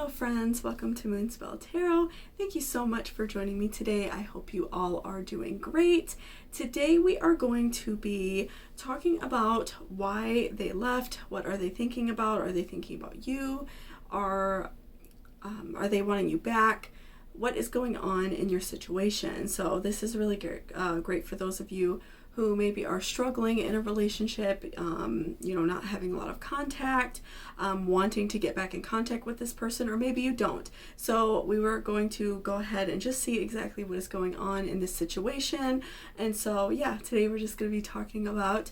Hello friends, welcome to Moonspell Tarot. Thank you so much for joining me today. I hope you all are doing great. Today we are going to be talking about why they left. What are they thinking about? Are they thinking about you? Are they wanting you back? What is going on in your situation? So this is really great for those of you who maybe are struggling in a relationship, not having a lot of contact, wanting to get back in contact with this person, or maybe you don't. So we were going to go ahead and just see exactly what is going on in this situation. And so, yeah, today we're just going to be talking about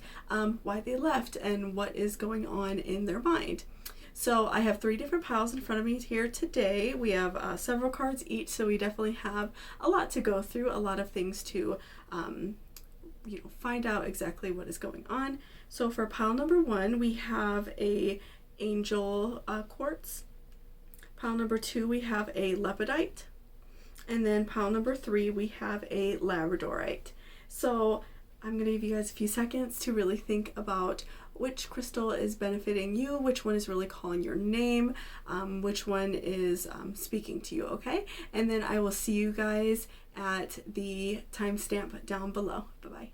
why they left and what is going on in their mind. So I have 3 different piles in front of me here today. We have several cards each, so we definitely have a lot to go through, a lot of things to find out exactly what is going on. So for pile number 1, we have a angel quartz. Pile number 2, we have a lepidite. And then pile number 3, we have a labradorite. So I'm going to give you guys a few seconds to really think about which crystal is benefiting you, which one is really calling your name, which one is speaking to you, okay? And then I will see you guys at the timestamp down below. Bye-bye.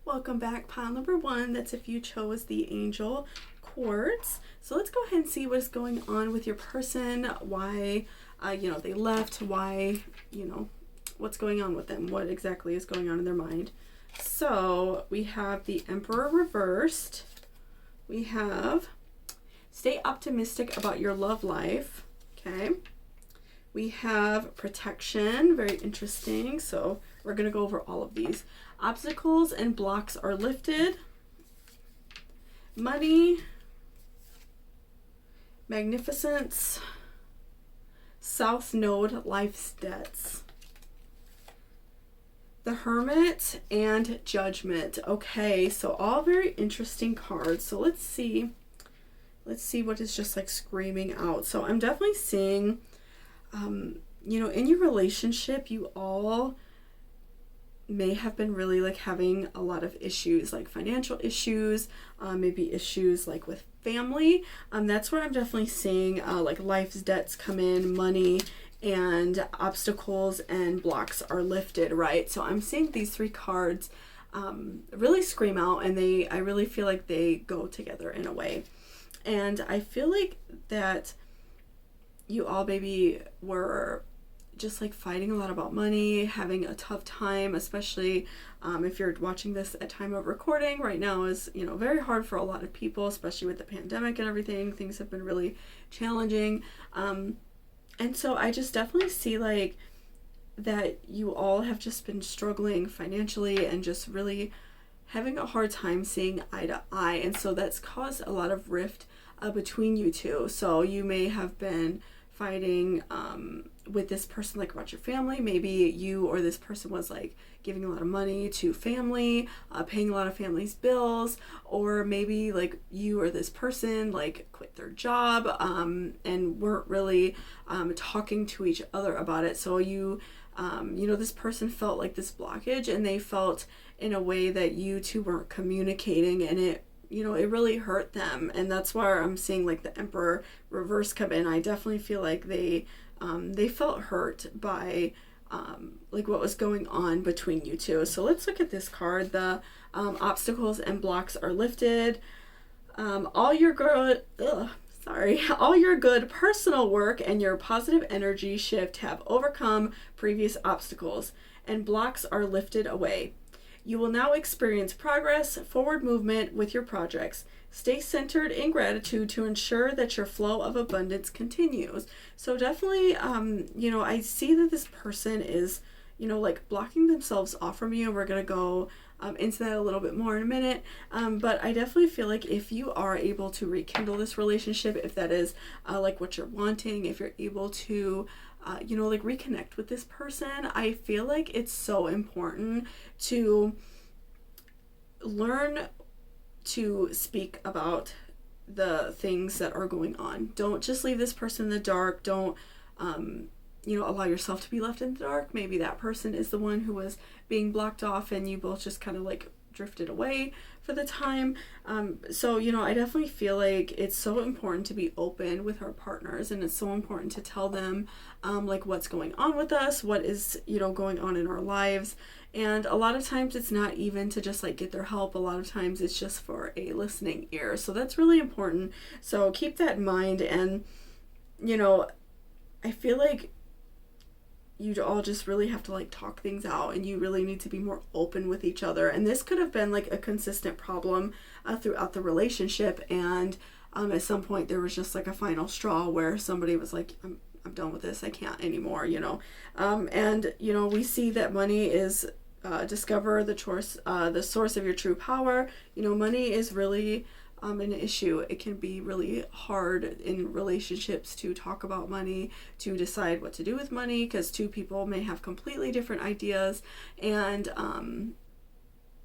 Welcome back, pile number 1. That's if you chose the angel quartz. So let's go ahead and see what's going on with your person, why they left, why, what's going on with them, what exactly is going on in their mind. So we have the Emperor reversed. We have stay optimistic about your love life. Okay. We have protection, very interesting. So we're going to go over all of these. Obstacles and blocks are lifted. Money, magnificence, South Node, life's debts. The Hermit and Judgment. Okay, so all very interesting cards. So let's see what is just like screaming out. So I'm definitely seeing, in your relationship, you all may have been really like having a lot of issues, like financial issues, maybe issues like with family. That's where I'm definitely seeing like life's debts come in, money, and obstacles and blocks are lifted, right? So I'm seeing these 3 cards really scream out, and I really feel like they go together in a way. And I feel like that you all maybe were just like fighting a lot about money, having a tough time, especially if you're watching this at time of recording. Right now is, very hard for a lot of people, especially with the pandemic and everything. Things have been really challenging. And so I just definitely see like that you all have just been struggling financially and just really having a hard time seeing eye to eye. And so that's caused a lot of rift between you two. So you may have been fighting with this person like about your family. Maybe you or this person was like giving a lot of money to family, paying a lot of family's bills, or maybe like you or this person like quit their job and weren't really talking to each other about it. So this person felt like this blockage, and they felt in a way that you two weren't communicating, and it really hurt them. And that's why I'm seeing like the Emperor reverse come in. I definitely feel like they felt hurt by like what was going on between you two. So let's look at this card. The obstacles and blocks are lifted. All your good personal work and your positive energy shift have overcome previous obstacles, and blocks are lifted away. You will now experience progress, forward movement with your projects. Stay centered in gratitude to ensure that your flow of abundance continues. So definitely, I see that this person is, like blocking themselves off from you. We're going to go into that a little bit more in a minute. But I definitely feel like if you are able to rekindle this relationship, if that is like what you're wanting, if you're able to like reconnect with this person, I feel like it's so important to learn to speak about the things that are going on. Don't just leave this person in the dark. Don't allow yourself to be left in the dark. Maybe that person is the one who was being blocked off and you both just kind of like drifted away for the time. So I definitely feel like it's so important to be open with our partners, and it's so important to tell them like what's going on with us, what is going on in our lives. And a lot of times it's not even to just like get their help. A lot of times it's just for a listening ear. So that's really important. So keep that in mind. And I feel like you all just really have to like talk things out, and you really need to be more open with each other. And this could have been like a consistent problem throughout the relationship, and at some point there was just like a final straw where somebody was like, I'm done with this, I can't anymore, and we see that money is discover the source of your true power. Money is really an issue. It can be really hard in relationships to talk about money, to decide what to do with money, because two people may have completely different ideas, and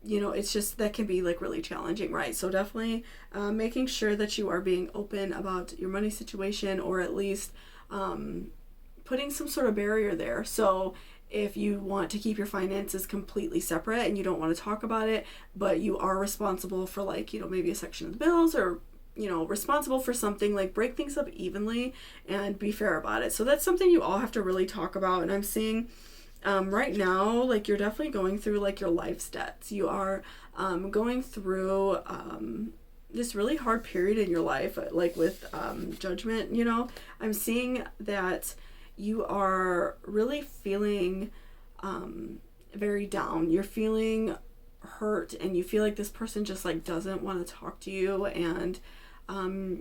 it's just, that can be like really challenging, right? So definitely making sure that you are being open about your money situation, or at least putting some sort of barrier there. So if you want to keep your finances completely separate and you don't want to talk about it, but you are responsible for like, maybe a section of the bills, or, responsible for something, like break things up evenly and be fair about it. So that's something you all have to really talk about. And I'm seeing right now, like you're definitely going through like your life's debts. You are going through this really hard period in your life, like with judgment. I'm seeing that you are really feeling very down. You're feeling hurt, and you feel like this person just like doesn't want to talk to you, and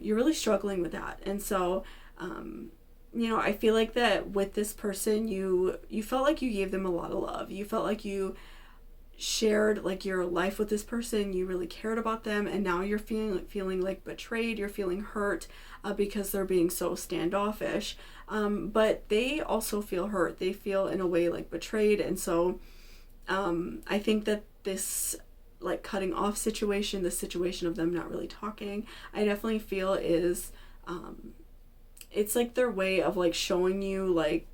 you're really struggling with that. And so I feel like that with this person, you felt like you gave them a lot of love. You felt like you shared like your life with this person. You really cared about them, and now you're feeling like betrayed. You're feeling hurt because they're being so standoffish. But they also feel hurt. They feel in a way like betrayed. And so I think that this like cutting off situation, the situation of them not really talking, I definitely feel is it's like their way of like showing you like,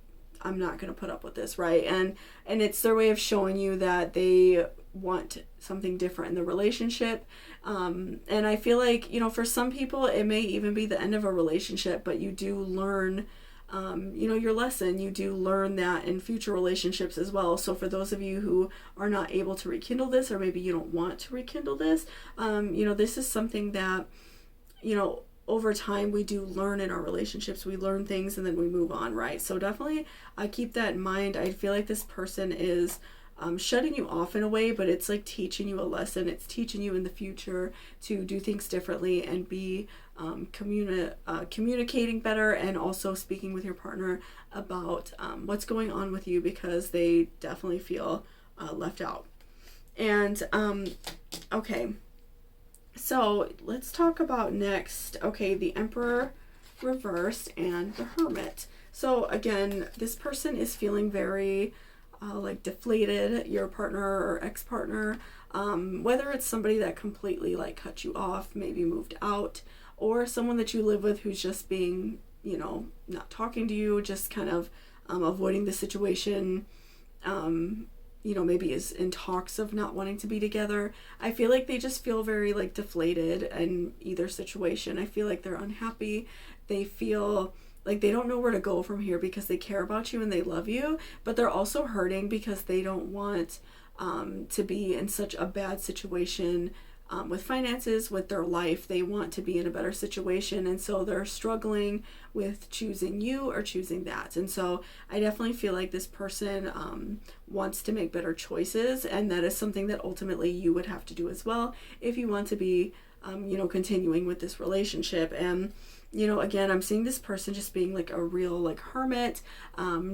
I'm not going to put up with this, right? And it's their way of showing you that they want something different in the relationship. And I feel like, for some people it may even be the end of a relationship, but you do learn your lesson. You do learn that in future relationships as well. So for those of you who are not able to rekindle this, or maybe you don't want to rekindle this, this is something that, over time we do learn in our relationships. We learn things and then we move on, right? So definitely keep that in mind. I feel like this person is shutting you off in a way, but it's like teaching you a lesson. It's teaching you in the future to do things differently and be communicating better, and also speaking with your partner about what's going on with you, because they definitely feel left out. And okay, so let's talk about next, the Emperor reversed and the Hermit. So again, this person is feeling very like deflated, your partner or ex-partner, whether it's somebody that completely like cut you off, maybe moved out, or someone that you live with who's just being, not talking to you, just kind of avoiding the situation, maybe is in talks of not wanting to be together. I feel like they just feel very like deflated in either situation. I feel like they're unhappy. They feel like they don't know where to go from here, because they care about you and they love you, but they're also hurting because they don't want to be in such a bad situation with finances, with their life. They want to be in a better situation, and so they're struggling with choosing you or choosing that. And so I definitely feel like this person wants to make better choices, and that is something that ultimately you would have to do as well if you want to be continuing with this relationship. And again, I'm seeing this person just being like a real like hermit,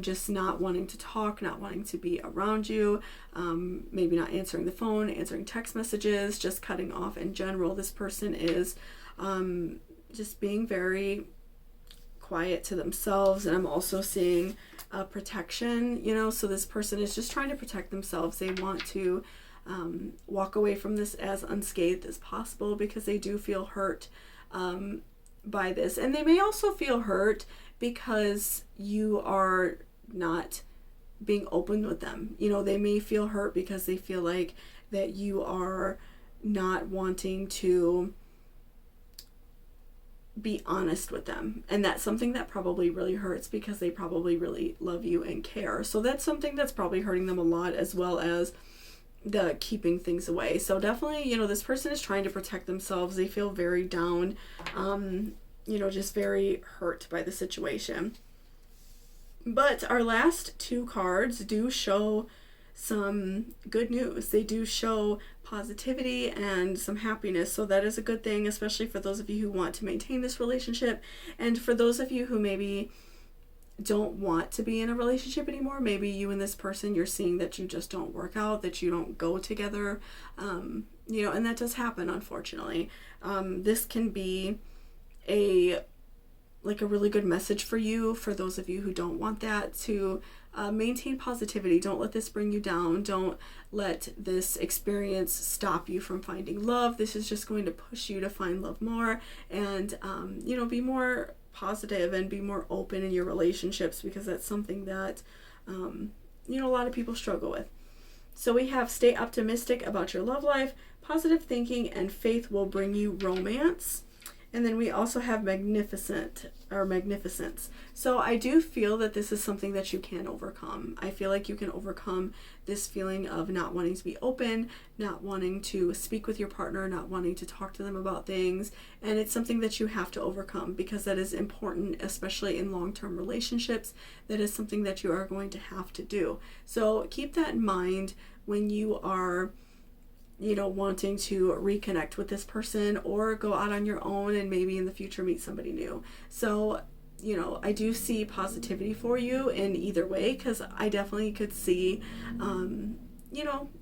just not wanting to talk, not wanting to be around you, maybe not answering the phone, answering text messages, just cutting off in general. This person is just being very quiet to themselves. And I'm also seeing protection, so this person is just trying to protect themselves. They want to walk away from this as unscathed as possible because they do feel hurt by this. And they may also feel hurt because you are not being open with them. They may feel hurt because they feel like that you are not wanting to be honest with them. And that's something that probably really hurts because they probably really love you and care. So that's something that's probably hurting them a lot, as well as the keeping things away. So definitely, this person is trying to protect themselves. They feel very down, just very hurt by the situation. But our last two cards do show some good news. They do show positivity and some happiness. So that is a good thing, especially for those of you who want to maintain this relationship. And for those of you who maybe don't want to be in a relationship anymore, maybe you and this person, you're seeing that you just don't work out, that you don't go together, and that does happen, unfortunately. This can be a really good message for you, for those of you who don't want that, to maintain positivity. Don't let this bring you down. Don't let this experience stop you from finding love. This is just going to push you to find love more and, be more positive and be more open in your relationships, because that's something that, a lot of people struggle with. So we have stay optimistic about your love life, positive thinking and faith will bring you romance. And then we also have magnificence. So I do feel that this is something that you can overcome. I feel like you can overcome this feeling of not wanting to be open, not wanting to speak with your partner, not wanting to talk to them about things. And it's something that you have to overcome, because that is important, especially in long-term relationships. That is something that you are going to have to do. So keep that in mind when you are wanting to reconnect with this person or go out on your own and maybe in the future meet somebody new. So, I do see positivity for you in either way, because I definitely could see,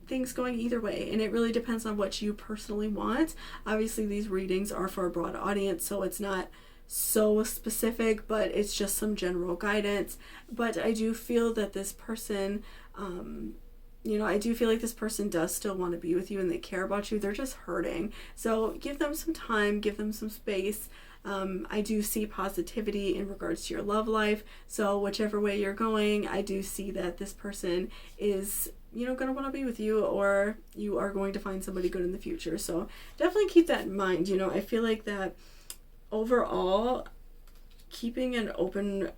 things going either way. And it really depends on what you personally want. Obviously, these readings are for a broad audience, so it's not so specific, but it's just some general guidance. But I do feel that this person, I do feel like this person does still want to be with you and they care about you. They're just hurting. So give them some time, give them some space. I do see positivity in regards to your love life. So whichever way you're going, I do see that this person is, going to want to be with you, or you are going to find somebody good in the future. So definitely keep that in mind. I feel like that overall, keeping an open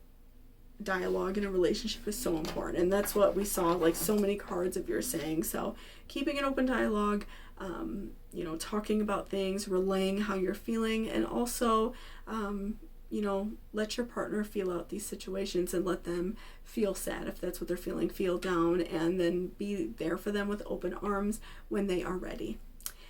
dialogue in a relationship is so important, and that's what we saw, like so many cards of yours saying. So keeping an open dialogue, talking about things, relaying how you're feeling, and also let your partner feel out these situations and let them feel sad if that's what they're feeling, feel down, and then be there for them with open arms when they are ready.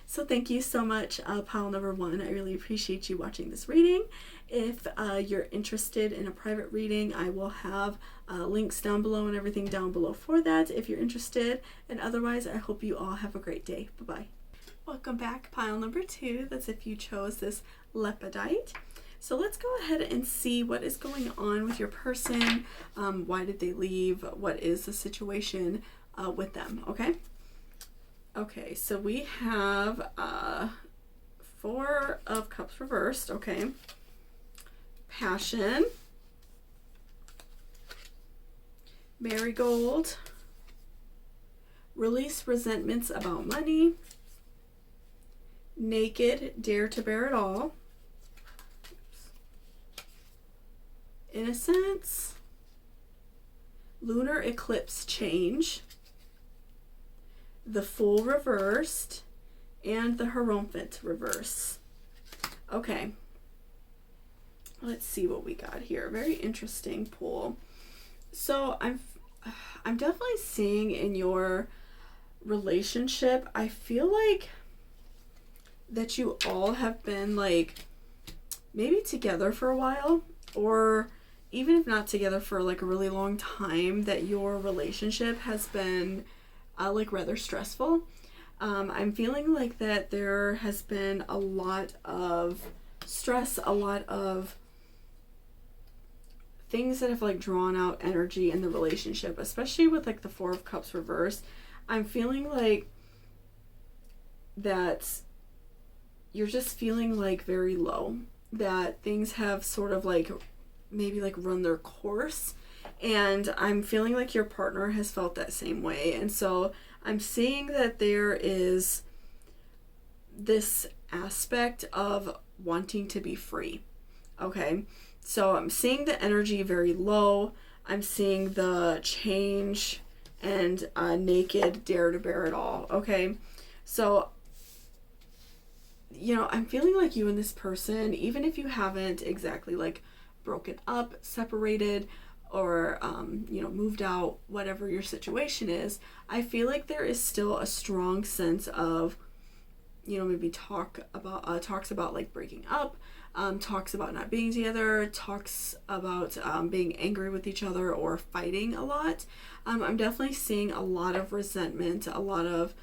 So thank you so much, pile number 1. I really appreciate you watching this reading. If you're interested in a private reading, I will have links down below and everything down below for that if you're interested. And otherwise, I hope you all have a great day. Bye-bye. Welcome back, pile number 2. That's if you chose this Lepidite. So let's go ahead and see what is going on with your person. Why did they leave? What is the situation with them? Okay, so we have 4 of Cups reversed. Okay. Passion. Marigold. Release resentments about money. Naked, dare to bear it all. Innocence. Lunar eclipse change. The Fool reversed, and the Hierophant reverse. Okay. Let's see what we got here. Very interesting pull. So I'm definitely seeing in your relationship, I feel like that you all have been like maybe together for a while, or even if not together for like a really long time, that your relationship has been like rather stressful. I'm feeling like that there has been a lot of stress, a lot of things that have like drawn out energy in the relationship, especially with like the Four of Cups reversed. I'm feeling like that you're just feeling like very low, that things have sort of like maybe like run their course, and I'm feeling like your partner has felt that same way. And so I'm seeing that there is this aspect of wanting to be free. Okay, so I'm seeing the energy very low. I'm seeing the change and naked, dare to bear it all. Okay, so I'm feeling like you and this person, even if you haven't exactly like broken up, separated, or moved out, whatever your situation is, I feel like there is still a strong sense of maybe talks about like breaking up, talks about not being together, talks about being angry with each other or fighting a lot. I'm definitely seeing a lot of resentment, a lot of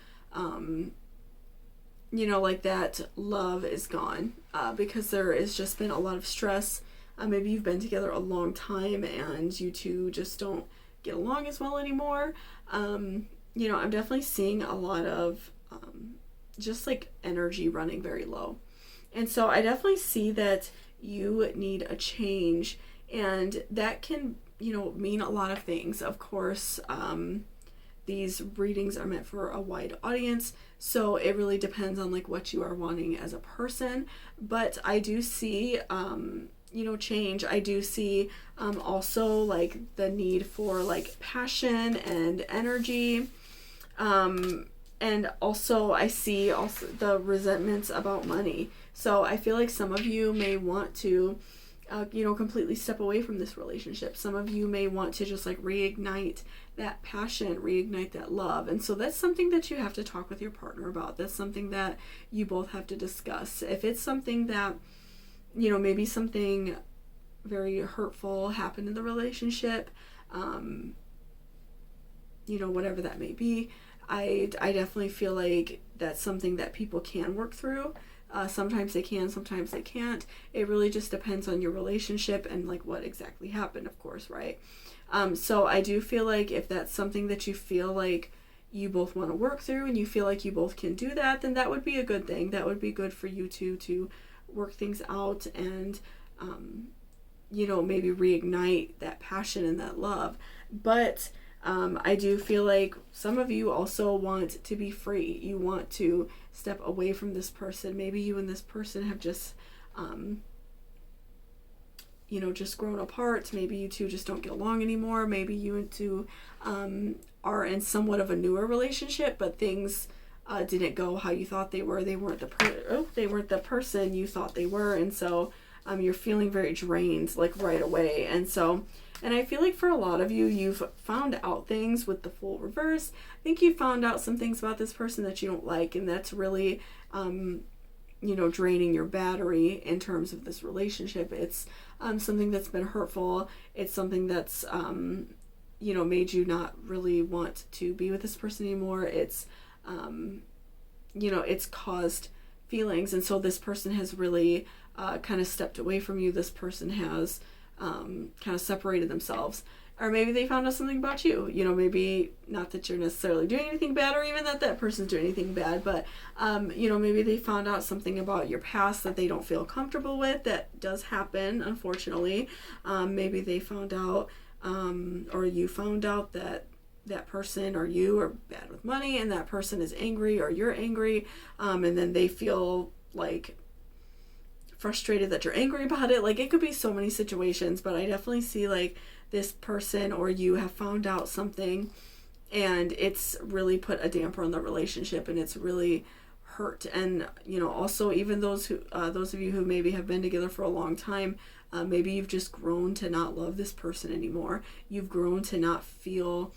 like that love is gone, because there has just been a lot of stress. Maybe you've been together a long time and you two just don't get along as well anymore. I'm definitely seeing a lot of just like energy running very low. And so I definitely see that you need a change, and that can, mean a lot of things. Of course, these readings are meant for a wide audience, so it really depends on like what you are wanting as a person. But I do see change. I do see also like the need for like passion and energy, and also I see also the resentments about money. So I feel like some of you may want to completely step away from this relationship. Some of you may want to just like reignite that passion, reignite that love. And so that's something that you have to talk with your partner about. That's something that you both have to discuss. If it's something that, maybe something very hurtful happened in the relationship, whatever that may be, I definitely feel like that's something that people can work through. Sometimes they can, sometimes they can't. It really just depends on your relationship and like what exactly happened, of course, right? So I do feel like if that's something that you feel like you both want to work through and you feel like you both can do that, then that would be a good thing. That would be good for you two to work things out and, maybe reignite that passion and that love. But I do feel like some of you also want to be free. You want to step away from this person. Maybe you and this person have just, just grown apart. Maybe you two just don't get along anymore. Maybe you and two are in somewhat of a newer relationship, but things didn't go how you thought they were. They weren't the person you thought they were, and so you're feeling very drained like right away. And I feel like for a lot of you, you've found out things with the Fool reverse. I think you found out some things about this person that you don't like, and that's really, draining your battery in terms of this relationship. It's something that's been hurtful. It's something that's, made you not really want to be with this person anymore. It's, it's caused feelings, and so this person has really kind of stepped away from you. This person has kind of separated themselves, or maybe they found out something about you. Maybe not that you're necessarily doing anything bad, or even that person's doing anything bad, but maybe they found out something about your past that they don't feel comfortable with. That does happen, unfortunately. Maybe they found out, or you found out that person or you are bad with money, and that person is angry, or you're angry, and then they feel like frustrated that you're angry about it. Like, it could be so many situations, but I definitely see like this person or you have found out something, and it's really put a damper on the relationship, and it's really hurt. And also, even those of you who maybe have been together for a long time, maybe you've just grown to not love this person anymore. You've grown to not feel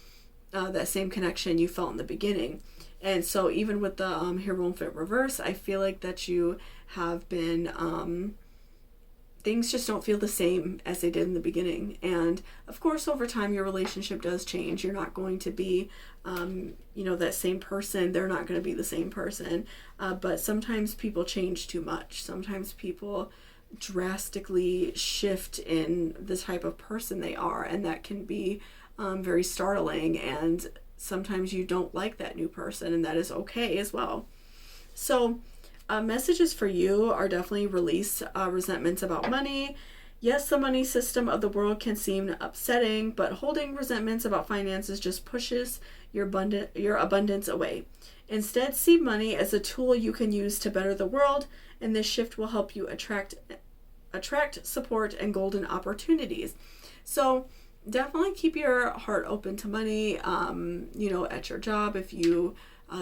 that same connection you felt in the beginning. And so even with the Hierophant reverse, I feel like that you have been, things just don't feel the same as they did in the beginning. And of course, over time, your relationship does change. You're not going to be, that same person. They're not going to be the same person. But sometimes people change too much. Sometimes people drastically shift in the type of person they are. And that can be very startling. And sometimes you don't like that new person, and that is okay as well. So messages for you are definitely release resentments about money. Yes, the money system of the world can seem upsetting, but holding resentments about finances just pushes your abundance away. Instead, see money as a tool you can use to better the world, and this shift will help you attract support and golden opportunities. So definitely keep your heart open to money. At your job, if you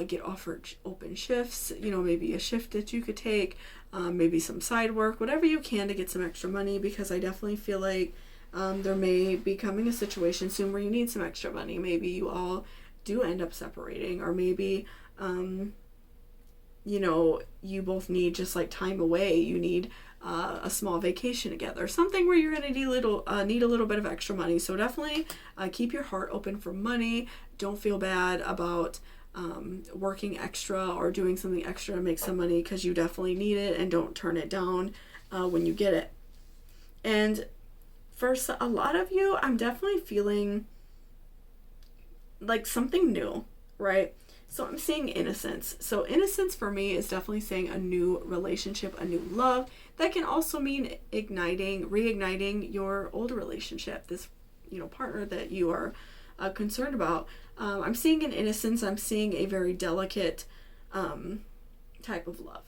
get offered open shifts, maybe a shift that you could take, maybe some side work, whatever you can to get some extra money, because I definitely feel like there may be coming a situation soon where you need some extra money. Maybe you all do end up separating, or maybe you both need just like time away. You need a small vacation together, something where you're going to need a little bit of extra money. So definitely keep your heart open for money. Don't feel bad about working extra or doing something extra to make some money, because you definitely need it, and don't turn it down when you get it. And for a lot of you, I'm definitely feeling like something new, right? So I'm seeing innocence. So innocence for me is definitely saying a new relationship, a new love. That can also mean reigniting your old relationship, this, partner that you are concerned about. I'm seeing an innocence. I'm seeing a very delicate type of love.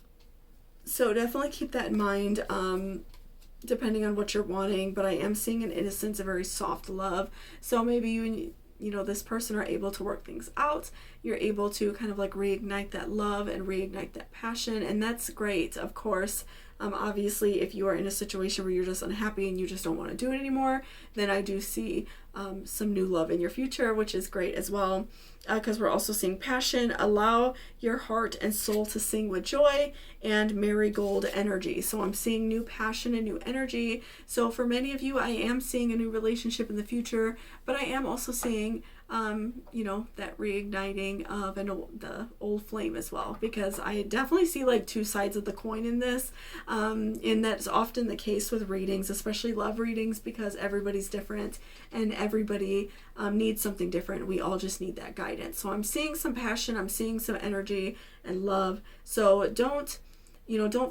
So definitely keep that in mind, depending on what you're wanting. But I am seeing an innocence, a very soft love. So maybe you this person are able to work things out. You're able to kind of like reignite that love and reignite that passion, and that's great. Of course, obviously, if you are in a situation where you're just unhappy and you just don't want to do it anymore, then I do see some new love in your future, which is great as well, because we're also seeing passion. Allow your heart and soul to sing with joy and marigold energy. So I'm seeing new passion and new energy. So for many of you, I am seeing a new relationship in the future, but I am also seeing that reigniting of the old flame as well, because I definitely see like two sides of the coin in this, and that's often the case with readings, especially love readings, because everybody's different and everybody needs something different. We all just need that guidance. So I'm seeing some passion, I'm seeing some energy and love. So don't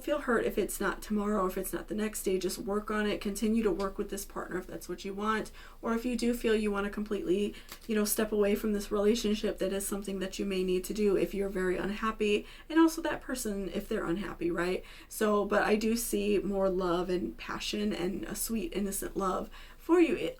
feel hurt if it's not tomorrow or if it's not the next day. Just work on it. Continue to work with this partner if that's what you want. Or if you do feel you want to completely, step away from this relationship, that is something that you may need to do if you're very unhappy. And also that person, if they're unhappy, right? So, but I do see more love and passion and a sweet, innocent love for you,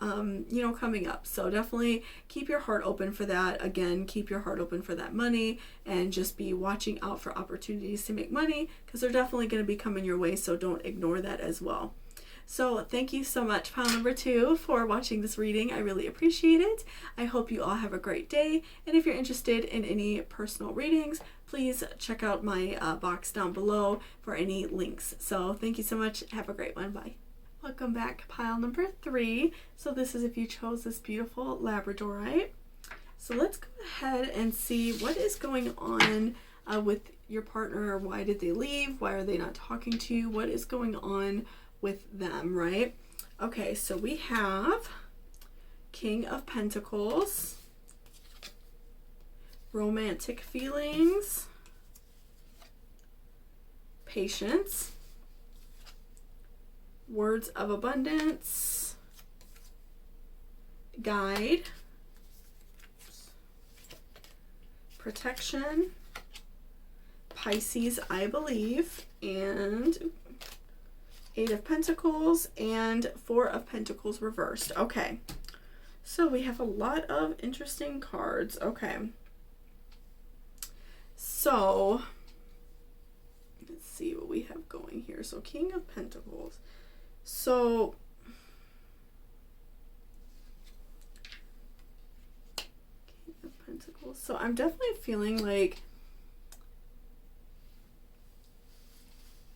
coming up. So definitely keep your heart open for that. Again, keep your heart open for that money, and just be watching out for opportunities to make money, because they're definitely going to be coming your way. So don't ignore that as well. So thank you so much, pile number 2, for watching this reading. I really appreciate it. I hope you all have a great day. And if you're interested in any personal readings, please check out my box down below for any links. So thank you so much. Have a great one. Bye. Welcome back, pile number 3. So this is if you chose this beautiful Labradorite. So let's go ahead and see what is going on with your partner. Why did they leave? Why are they not talking to you? What is going on with them, right? Okay, so we have King of Pentacles, romantic feelings, patience, words of abundance, guide, protection, Pisces, I believe, and 8 of Pentacles and 4 of Pentacles reversed. Okay, so we have a lot of interesting cards. Okay, so here. So King of Pentacles. So King of Pentacles. So I'm definitely feeling like,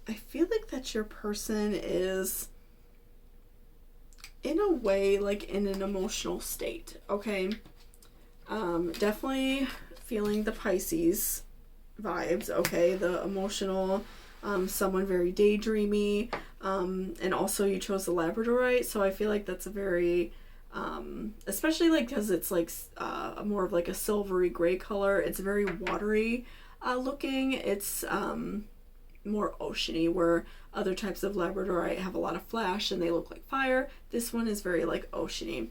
I feel like that your person is in a way like in an emotional state, okay? Definitely feeling the Pisces vibes, okay? The emotional, someone very daydreamy, and also you chose the Labradorite, so I feel like that's a very, especially like because it's like more of like a silvery gray color, it's very watery looking, it's more oceany, where other types of Labradorite have a lot of flash and they look like fire. This one is very like oceany.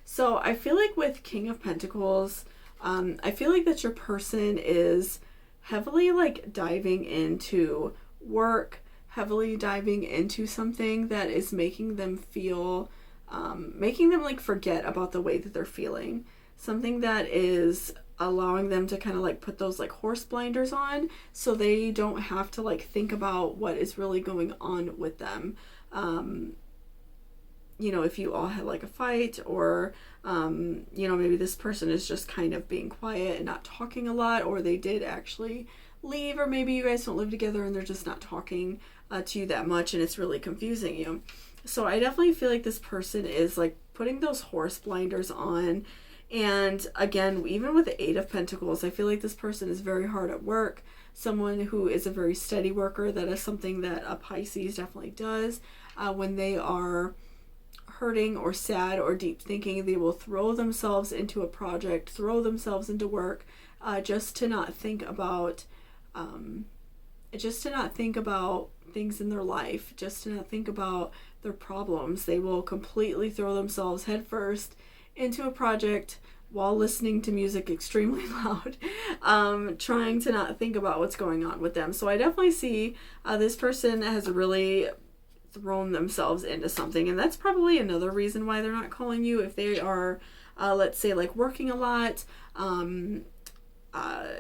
So I feel like with King of Pentacles, I feel like that your person is heavily like diving into work, heavily diving into something that is making them feel, making them like forget about the way that they're feeling. Something that is allowing them to kind of like put those like horse blinders on so they don't have to like think about what is really going on with them. You know, if you all had like a fight, or you know, maybe this person is just kind of being quiet and not talking a lot, or they did actually leave, or maybe you guys don't live together and they're just not talking to you that much and it's really confusing you. So I definitely feel like this person is like putting those horse blinders on. And again, even with the Eight of Pentacles, I feel like this person is very hard at work, someone who is a very steady worker. That is something that a Pisces definitely does. When they are hurting or sad or deep thinking, they will throw themselves into a project, throw themselves into work, just to not think about things in their life, just to not think about their problems. They will completely throw themselves headfirst into a project while listening to music extremely loud, trying to not think about what's going on with them. So I definitely see this person has really thrown themselves into something, and that's probably another reason why they're not calling you. If they are, let's say, like working a lot,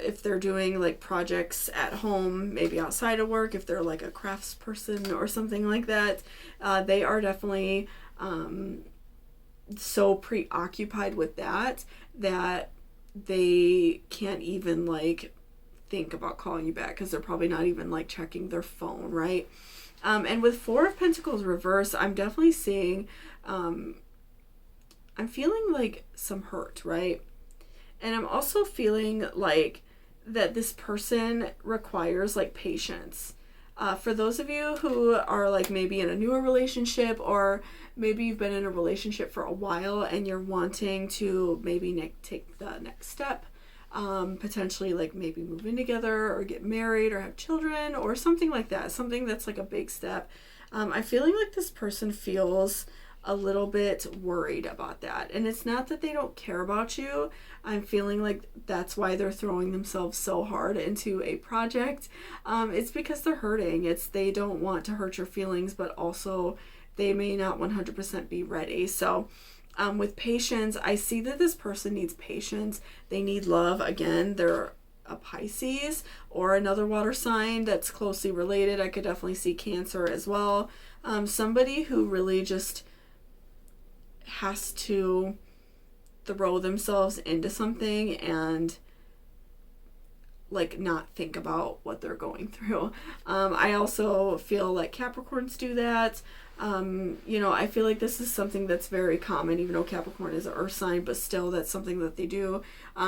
if they're doing like projects at home, maybe outside of work, if they're like a crafts person or something like that, they are definitely so preoccupied with that they can't even like think about calling you back, because they're probably not even like checking their phone, right? And with Four of Pentacles reverse, I'm definitely seeing, I'm feeling like some hurt, right? And I'm also feeling like that this person requires like patience. For those of you who are like maybe in a newer relationship, or maybe you've been in a relationship for a while and you're wanting to maybe take the next step, potentially like maybe move in together or get married or have children or something like that, something that's like a big step. I'm feeling like this person feels a little bit worried about that. And it's not that they don't care about you. I'm feeling like that's why they're throwing themselves so hard into a project. It's because they're hurting. They don't want to hurt your feelings, but also they may not 100% be ready. So with patience, I see that this person needs patience. They need love. Again, they're a Pisces or another water sign that's closely related. I could definitely see Cancer as well. Somebody who really just has to throw themselves into something and like not think about what they're going through. I also feel like Capricorns do that. You know, I feel like this is something that's very common, even though Capricorn is an earth sign, but still that's something that they do.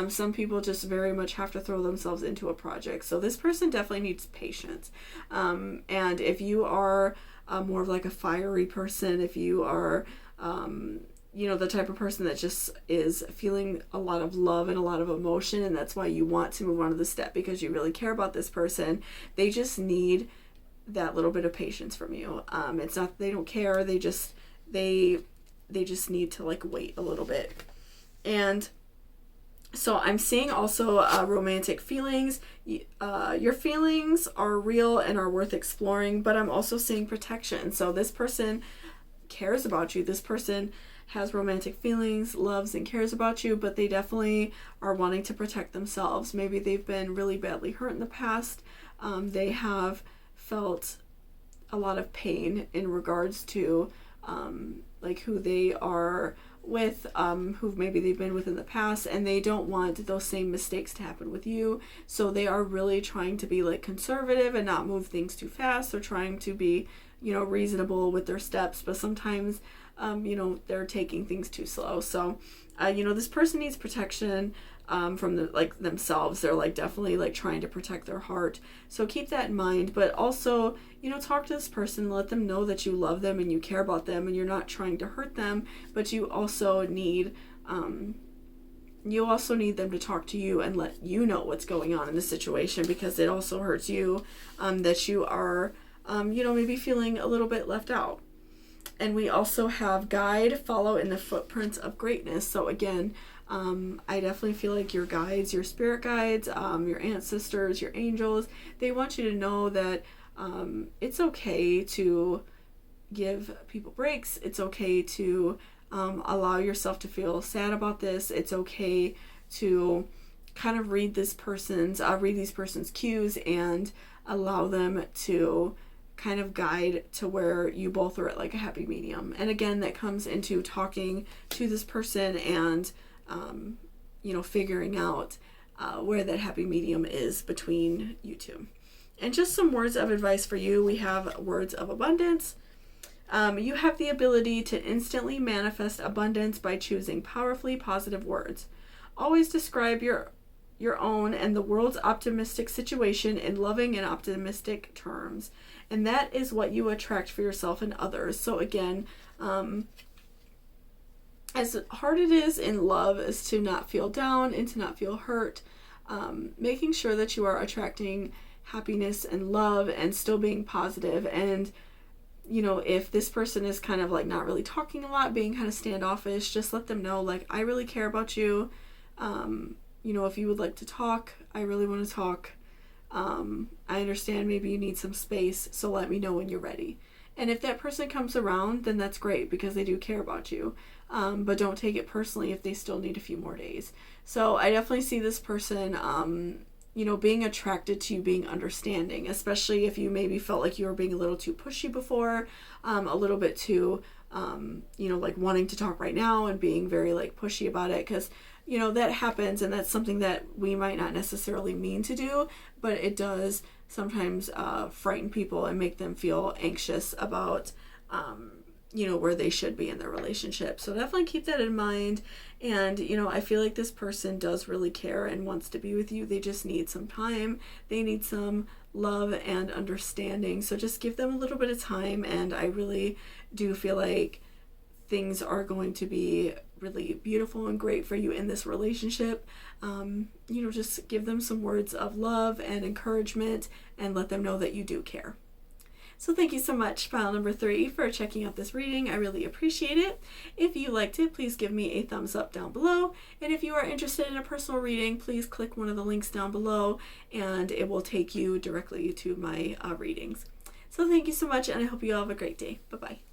Some people just very much have to throw themselves into a project. So this person definitely needs patience. And if you are more of like a fiery person, if you are, you know, the type of person that just is feeling a lot of love and a lot of emotion, and that's why you want to move on to the step because you really care about this person, they just need that little bit of patience from you. It's not that they don't care, they just need to like wait a little bit. And so I'm seeing also romantic feelings. Your feelings are real and are worth exploring, but I'm also seeing protection. So this person cares about you. This person has romantic feelings, loves and cares about you, but they definitely are wanting to protect themselves. Maybe they've been really badly hurt in the past. They have felt a lot of pain in regards to like who they are with, who maybe they've been with in the past, and they don't want those same mistakes to happen with you. So they are really trying to be like conservative and not move things too fast. They're trying to be, you know, reasonable with their steps, but sometimes, you know, they're taking things too slow. So, you know, this person needs protection from the, like themselves. They're like definitely like trying to protect their heart. So keep that in mind, but also, you know, talk to this person, let them know that you love them and you care about them and you're not trying to hurt them, but you also need them to talk to you and let you know what's going on in the situation, because it also hurts you that you are, you know, maybe feeling a little bit left out. And we also have guide, follow in the footprints of greatness. So again, I definitely feel like your guides, your spirit guides, your ancestors, your angels, they want you to know that it's okay to give people breaks. It's okay to allow yourself to feel sad about this. It's okay to kind of read these person's cues and allow them to kind of guide to where you both are at like a happy medium. And again, that comes into talking to this person and you know, figuring out where that happy medium is between you two. And just some words of advice for you. We have words of abundance. You have the ability to instantly manifest abundance by choosing powerfully positive words. Always describe your own and the world's optimistic situation in loving and optimistic terms. And that is what you attract for yourself and others. So again, as hard it is in love is to not feel down and to not feel hurt, making sure that you are attracting happiness and love and still being positive. And, you know, if this person is kind of like not really talking a lot, being kind of standoffish, just let them know, like, I really care about you. You know, if you would like to talk, I really want to talk. I understand maybe you need some space, so let me know when you're ready. And if that person comes around, then that's great because they do care about you. But don't take it personally if they still need a few more days. So I definitely see this person, you know, being attracted to you, being understanding, especially if you maybe felt like you were being a little too pushy before, a little bit too, you know, like wanting to talk right now and being very like pushy about it. Because, you know, that happens and that's something that we might not necessarily mean to do, but it does sometimes frighten people and make them feel anxious about, you know, where they should be in their relationship. So definitely keep that in mind. And, you know, I feel like this person does really care and wants to be with you. They just need some time. They need some love and understanding. So just give them a little bit of time. And I really do feel like things are going to be really beautiful and great for you in this relationship. You know, just give them some words of love and encouragement and let them know that you do care. So thank you so much, pile number 3, for checking out this reading. I really appreciate it. If you liked it, please give me a thumbs up down below. And if you are interested in a personal reading, please click one of the links down below and it will take you directly to my readings. So thank you so much, and I hope you all have a great day. Bye-bye.